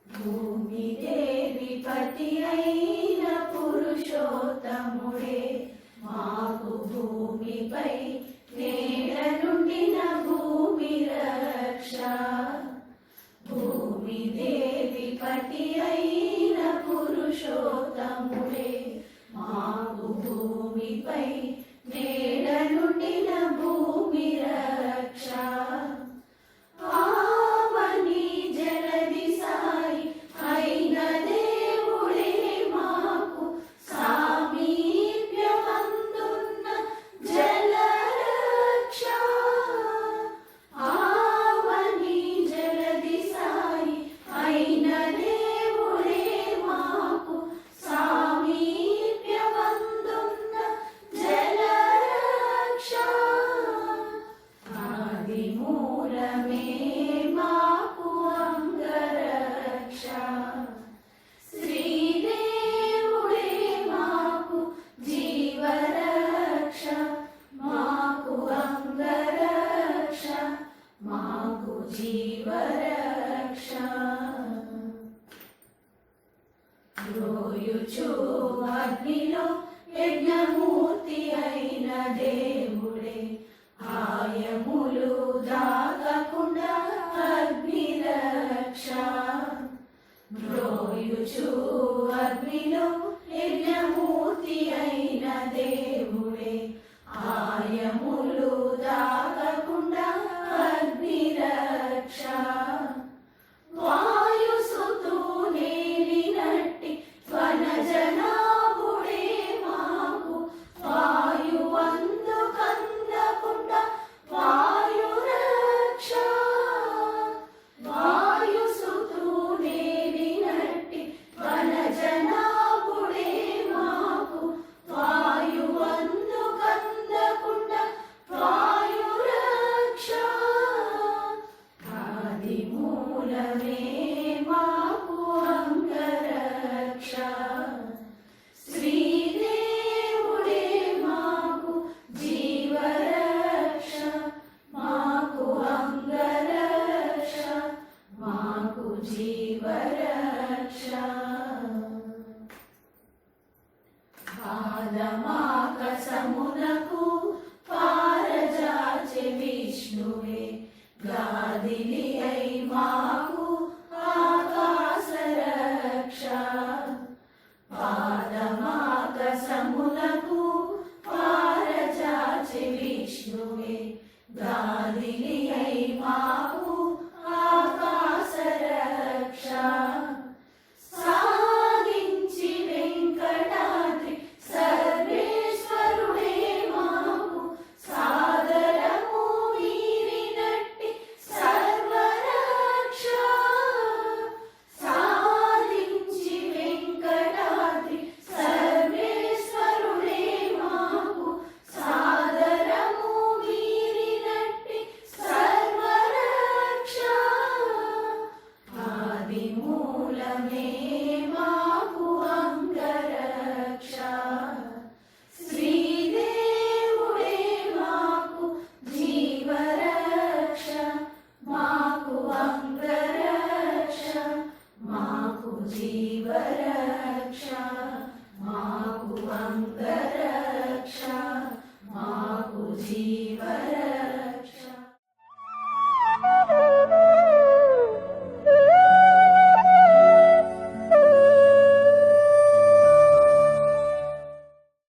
భూమి దేవి పతి అయిన పురుషోత్తముడే మాకు భూమిపై నేల నుండిన భూమి రక్ష. భూమి దేవి పతి అయిన పురుషోత్తముడే మాకు భూమిపై నేల నుండిన భూమి రక్ష. ఆవని జలది సాయి అయిన దేవుడే మాకు సామీప్యమందున్న జలరక్ష. ఆవని జలది సాయి అయిన దేవుడే మాకు సామీప్యమందున్న జలరక్ష. ఆది మూలమే మాకు అంగరక్ష. శ్రీదేవుడే మాకు జీవరక్ష. మాకు అంగరక్ష మాకు జీవరక్ష. రోయుచు అగ్నిలో యజ్ఞమూర్తి అయిన దేవుడే ఆయములు దాగకుండా అగ్నిరక్ష. రోయుచు అగ్నిలో యజ్ఞమూర్తి అయిన దేవుడే ఆయములు దాగకుండా అగ్నిరక్ష. వాయుసుతు నేలినట్టి వనజనాభుడే మాకు వాయువందు కందకుండా వాయురక్ష. వాయుసుతు నేలినట్టి వనజనాభుడే మాకు వాయువందు కందకుండా వాయురక్ష. ఆది మూలమే మాకు అంగరక్ష. శ్రీదేవుడే మాకు జీవరక్ష. మాకు అంగరక్ష మాకు జీవరక్ష. పాదమాకసమునకు పారజాచె విష్ణువే గాదిలి అయి మాకు ఆకాశరక్ష. పాదమాకసమునకు పారజాచె విష్ణువే గాదిలి అయి మాకు ఆకాశరక్ష. సాగించి వెంకటాద్రి సర్వేశ్వరుడే మాకు సాదరము వీరినట్టి సర్వరక్ష. సాధించి వెంకటాద్రి సర్వేశ్వరుడే మాకు సాదరము వీరినట్టి సర్వరక్ష. ఆది మూలమే మాకు అంగరక్ష. శ్రీదేవుడే మాకు జీవరక్ష. మాకు అంగరక్ష మాకు జీవరక్ష.